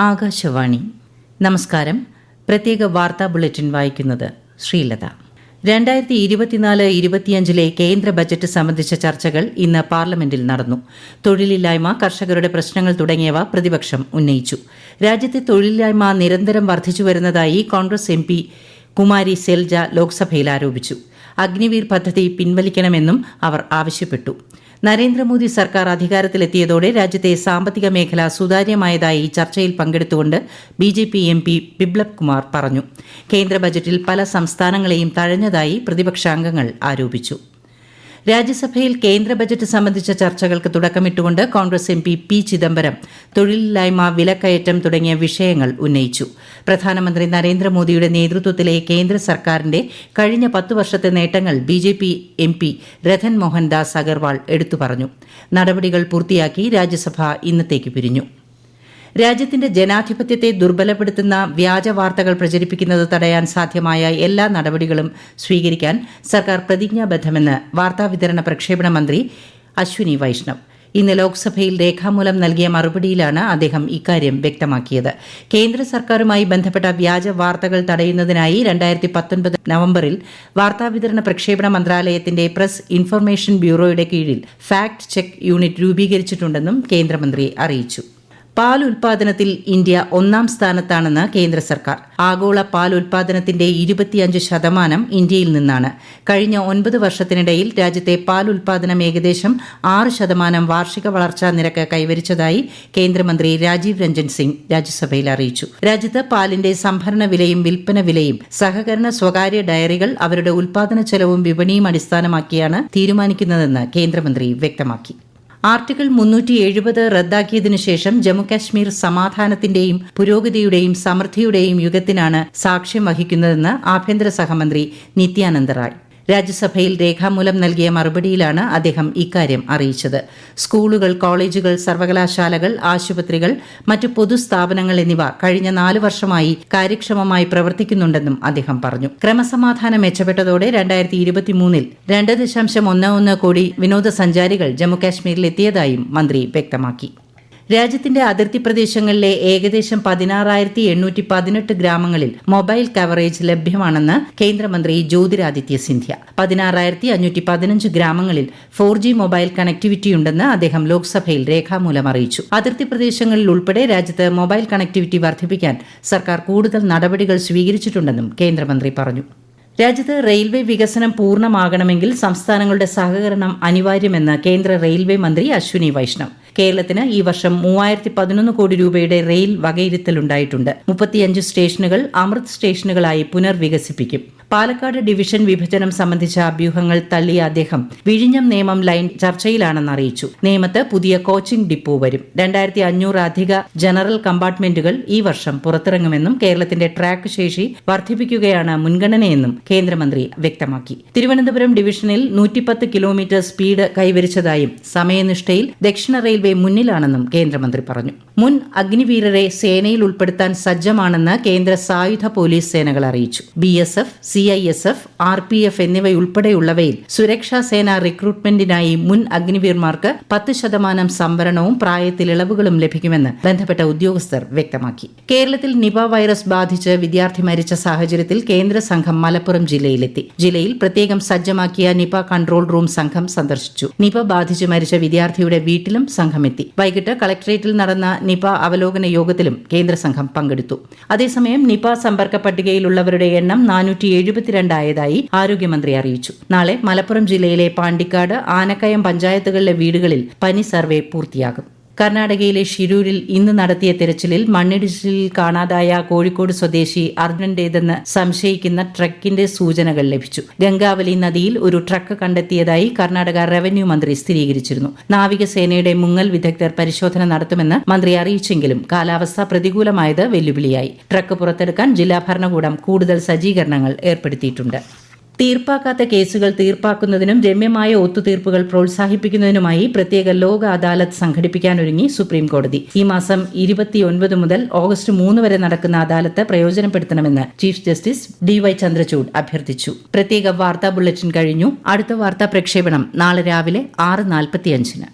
ആകാശവാണി. നമസ്കാരം. പ്രത്യേക വാർത്താ ബുള്ളറ്റിൻ വായിക്കുന്നത് ശ്രീലത. 2024-25 കേന്ദ്ര ബജറ്റ് സംബന്ധിച്ച ചർച്ചകൾ ഇന്ന് പാർലമെന്റിൽ നടന്നു. തൊഴിലില്ലായ്മ, കർഷകരുടെ പ്രശ്നങ്ങൾ തുടങ്ങിയവ പ്രതിപക്ഷം ഉന്നയിച്ചു. രാജ്യത്തെ തൊഴിലില്ലായ്മ നിരന്തരം വർദ്ധിച്ചുവരുന്നതായി കോൺഗ്രസ് MP കുമാരി സെൽജ ലോക്സഭയിൽ ആരോപിച്ചു. അഗ്നിവീർ പദ്ധതി പിൻവലിക്കണമെന്നും അവർ ആവശ്യപ്പെട്ടു. നരേന്ദ്രമോദി സർക്കാർ അധികാരത്തിലെത്തിയതോടെ രാജ്യത്തെ സാമ്പത്തിക മേഖല സുതാര്യമായതായി ചർച്ചയിൽ പങ്കെടുത്തുകൊണ്ട് BJP MP ബിപ്ലബ് കുമാർ പറഞ്ഞു. കേന്ദ്ര ബജറ്റിൽ പല സംസ്ഥാനങ്ങളെയും തഴഞ്ഞതായി പ്രതിപക്ഷാംഗങ്ങൾ ആരോപിച്ചു. രാജ്യസഭയിൽ കേന്ദ്ര ബജറ്റ് സംബന്ധിച്ച ചർച്ചകൾക്ക് തുടക്കമിട്ടുകൊണ്ട് കോൺഗ്രസ് MP P ചിദംബരം തൊഴിലില്ലായ്മ, വിലക്കയറ്റം തുടങ്ങിയ വിഷയങ്ങൾ ഉന്നയിച്ചു. പ്രധാനമന്ത്രി നരേന്ദ്രമോദിയുടെ നേതൃത്വത്തിലെ കേന്ദ്ര സർക്കാരിന്റെ കഴിഞ്ഞ 10 വർഷത്തെ നേട്ടങ്ങൾ BJP MP രഥൻ മോഹൻ ദാസ് അഗർവാൾ എടുത്തു പറഞ്ഞു. നടപടികൾ പൂർത്തിയാക്കി രാജ്യസഭ ഇന്നത്തേക്ക് പിരിഞ്ഞു. രാജ്യത്തിന്റെ ജനാധിപത്യത്തെ ദുർബലപ്പെടുത്തുന്ന വ്യാജ വാർത്തകൾ പ്രചരിപ്പിക്കുന്നത് തടയാൻ സാധ്യമായ എല്ലാ നടപടികളും സ്വീകരിക്കാൻ സർക്കാർ പ്രതിജ്ഞാബദ്ധമെന്ന് വാർത്താവിതരണ പ്രക്ഷേപണ മന്ത്രി അശ്വിനി വൈഷ്ണവ് ഇന്ന് ലോക്സഭയിൽ രേഖാമൂലം നൽകിയ മറുപടിയിലാണ് അദ്ദേഹം ഇക്കാര്യം വ്യക്തമാക്കിയത്. കേന്ദ്ര സർക്കാരുമായി ബന്ധപ്പെട്ട വ്യാജ വാർത്തകൾ തടയുന്നതിനായി 2019 നവംബറിൽ വാർത്താവിതരണ പ്രക്ഷേപണ മന്ത്രാലയത്തിന്റെ പ്രസ് ഇൻഫർമേഷൻ ബ്യൂറോയുടെ കീഴിൽ ഫാക്ട് ചെക്ക് യൂണിറ്റ് രൂപീകരിച്ചിട്ടുണ്ടെന്നും കേന്ദ്രമന്ത്രി അറിയിച്ചു. പാൽ ഉൽപാദനത്തിൽ ഇന്ത്യ 1ാം സ്ഥാനത്താണെന്ന് കേന്ദ്ര സർക്കാർ. ആഗോള പാൽ ഉൽപാദനത്തിന്റെ 25% ഇന്ത്യയിൽ നിന്നാണ്. കഴിഞ്ഞ 9 വർഷത്തിനിടയിൽ രാജ്യത്തെ പാൽ ഉൽപാദനം ഏകദേശം 6% വാർഷിക വളർച്ചാ നിരക്ക് കൈവരിച്ചതായി കേന്ദ്രമന്ത്രി രാജീവ് രഞ്ജൻ സിംഗ് രാജ്യസഭയിൽ അറിയിച്ചു. രാജ്യത്ത് പാലിന്റെ സംഭരണ വിലയും വിൽപ്പന വിലയും സഹകരണ സ്വകാര്യ ഡയറികൾ അവരുടെ ഉൽപാദന ചെലവും വിപണിയും അടിസ്ഥാനമാക്കിയാണ് തീരുമാനിക്കുന്നതെന്ന് കേന്ദ്രമന്ത്രി വ്യക്തമാക്കി. ആർട്ടിക്കിൾ 370 റദ്ദാക്കിയതിനു ശേഷം ജമ്മുകാശ്മീർ സമാധാനത്തിന്റെയും പുരോഗതിയുടെയും സമൃദ്ധിയുടെയും യുഗത്തിനാണ് സാക്ഷ്യം വഹിക്കുന്നതെന്ന് ആഭ്യന്തര സഹമന്ത്രി നിത്യാനന്ദ റായ് രാജ്യസഭയിൽ രേഖാമൂലം നൽകിയ മറുപടിയിലാണ് അദ്ദേഹം ഇക്കാര്യം അറിയിച്ചത്. സ്കൂളുകൾ, കോളേജുകൾ, സർവകലാശാലകൾ, ആശുപത്രികൾ, മറ്റു പൊതുസ്ഥാപനങ്ങൾ എന്നിവ കഴിഞ്ഞ 4 വർഷമായി കാര്യക്ഷമമായി പ്രവർത്തിക്കുന്നുണ്ടെന്നും അദ്ദേഹം പറഞ്ഞു. ക്രമസമാധാനം മെച്ചപ്പെട്ടതോടെ 2023 2.11 കോടി വിനോദസഞ്ചാരികൾ ജമ്മുകാശ്മീരിൽ എത്തിയതായും മന്ത്രി വ്യക്തമാക്കി. രാജ്യത്തിന്റെ അതിർത്തി പ്രദേശങ്ങളിലെ ഏകദേശം 16,818 ഗ്രാമങ്ങളിൽ മൊബൈൽ കവറേജ് ലഭ്യമാണെന്ന് കേന്ദ്രമന്ത്രി ജ്യോതിരാദിത്യ സിന്ധ്യ. 16,515 ഗ്രാമങ്ങളിൽ 4G മൊബൈൽ കണക്ടിവിറ്റിയുണ്ടെന്ന് അദ്ദേഹം ലോക്സഭയിൽ രേഖാമൂലം അറിയിച്ചു. അതിർത്തി പ്രദേശങ്ങളിൽ ഉൾപ്പെടെ രാജ്യത്ത് മൊബൈൽ കണക്ടിവിറ്റി വർദ്ധിപ്പിക്കാൻ സർക്കാർ കൂടുതൽ നടപടികൾ സ്വീകരിച്ചിട്ടുണ്ടെന്നും കേന്ദ്രമന്ത്രി പറഞ്ഞു. രാജ്യത്ത് റെയിൽവേ വികസനം പൂർണ്ണമാകണമെങ്കിൽ സംസ്ഥാനങ്ങളുടെ സഹകരണം അനിവാര്യമെന്ന് കേന്ദ്ര റെയിൽവേ മന്ത്രി അശ്വിനി വൈഷ്ണവ്. കേരളത്തിന് ഈ വർഷം 3011 കോടി രൂപയുടെ റെയിൽ വകയിരുത്തലുണ്ടായിട്ടുണ്ട്. 35 സ്റ്റേഷനുകൾ അമൃത് സ്റ്റേഷനുകളായി പുനർവികസിപ്പിക്കും. പാലക്കാട് ഡിവിഷൻ വിഭജനം സംബന്ധിച്ച അഭ്യൂഹങ്ങൾ തള്ളിയ അദ്ദേഹം വിഴിഞ്ഞം നേമം ലൈൻ ചർച്ചയിലാണെന്ന് അറിയിച്ചു. നേമത്ത് പുതിയ കോച്ചിംഗ് ഡിപ്പോ വരും. 2500 അധിക ജനറൽ കമ്പാർട്ട്മെന്റുകൾ ഈ വർഷം പുറത്തിറങ്ങുമെന്നും കേരളത്തിന്റെ ട്രാക്ക് ശേഷി വർദ്ധിപ്പിക്കുകയാണ് മുൻഗണനയെന്നും കേന്ദ്രമന്ത്രി വ്യക്തമാക്കി. തിരുവനന്തപുരം ഡിവിഷനിൽ 110 കിലോമീറ്റർ സ്പീഡ് കൈവരിച്ചതായും സമയനിഷ്ഠയിൽ ദക്ഷിണ റെയിൽവേ മുന്നിലാണെന്നും കേന്ദ്രമന്ത്രി പറഞ്ഞു. മുൻ അഗ്നിവീരരെ സേനയിൽ ഉൾപ്പെടുത്താൻ സജ്ജമാണെന്ന് കേന്ദ്ര സായുധ പോലീസ് സേനകൾ അറിയിച്ചു. BSF, CISF, RPF എന്നിവയുൾപ്പെടെയുള്ളവയിൽ സുരക്ഷാ സേന റിക്രൂട്ട്മെന്റിനായി മുൻ അഗ്നിവീർമാർക്ക് 10% സംവരണവും പ്രായത്തിൽ ഇളവുകളും ലഭിക്കുമെന്ന് ബന്ധപ്പെട്ട ഉദ്യോഗസ്ഥർ വ്യക്തമാക്കി. കേരളത്തിൽ നിപ വൈറസ് ബാധിച്ച് വിദ്യാർത്ഥി മരിച്ച സാഹചര്യത്തിൽ കേന്ദ്ര സംഘം മലപ്പുറം ജില്ലയിലെത്തി. ജില്ലയിൽ പ്രത്യേകം സജ്ജമാക്കിയ നിപ കൺട്രോൾ റൂം സംഘം സന്ദർശിച്ചു. നിപ ബാധിച്ച് മരിച്ച വിദ്യാർത്ഥിയുടെ വീട്ടിലും സംഘമെത്തി. വൈകിട്ട് കളക്ടറേറ്റിൽ നടന്ന നിപ അവലോകന യോഗത്തിലും കേന്ദ്ര സംഘം പങ്കെടുത്തു. അതേസമയം നിപ സമ്പർക്ക പട്ടികയിലുള്ളവരുടെ എണ്ണം 472 ആയതായി ആരോഗ്യമന്ത്രി അറിയിച്ചു. നാളെ മലപ്പുറം ജില്ലയിലെ പാണ്ടിക്കാട്, ആനക്കയം പഞ്ചായത്തുകളിലെ വീടുകളിൽ പനി സർവേ പൂർത്തിയാകും. കർണാടകയിലെ ഷിരൂരിൽ ഇന്ന് നടത്തിയ തെരച്ചിലിൽ മണ്ണിടിച്ചിലിൽ കാണാതായ കോഴിക്കോട് സ്വദേശി അർജുനന്റേതെന്ന് സംശയിക്കുന്ന ട്രക്കിന്റെ സൂചനകൾ ലഭിച്ചു. ഗംഗാവലി നദിയിൽ ഒരു ട്രക്ക് കണ്ടെത്തിയതായി കർണാടക റവന്യൂ മന്ത്രി സ്ഥിരീകരിച്ചിരുന്നു. നാവികസേനയുടെ മുങ്ങൽ വിദഗ്ധർ പരിശോധന നടത്തുമെന്ന് മന്ത്രി അറിയിച്ചെങ്കിലും കാലാവസ്ഥ പ്രതികൂലമായത് വെല്ലുവിളിയായി. ട്രക്ക് പുറത്തെടുക്കാൻ ജില്ലാ ഭരണകൂടം കൂടുതൽ സജ്ജീകരണങ്ങൾ ഏർപ്പെടുത്തിയിട്ടുണ്ട്. തീർപ്പാക്കാത്ത കേസുകൾ തീർപ്പാക്കുന്നതിനും രമ്യമായ ഒത്തുതീർപ്പുകൾ പ്രോത്സാഹിപ്പിക്കുന്നതിനുമായി പ്രത്യേക ലോക അദാലത്ത് സംഘടിപ്പിക്കാനൊരുങ്ങി സുപ്രീംകോടതി. ഈ മാസം 29 മുതൽ ഓഗസ്റ്റ് 3 വരെ നടക്കുന്ന അദാലത്ത് പ്രയോജനപ്പെടുത്തണമെന്ന് ചീഫ് ജസ്റ്റിസ് DY ചന്ദ്രചൂഡ് അഭ്യർത്ഥിച്ചു. പ്രത്യേക വാർത്താ ബുള്ളറ്റിൻ കഴിഞ്ഞു. അടുത്ത വാർത്താ പ്രക്ഷേപണം നാളെ രാവിലെ 6:45.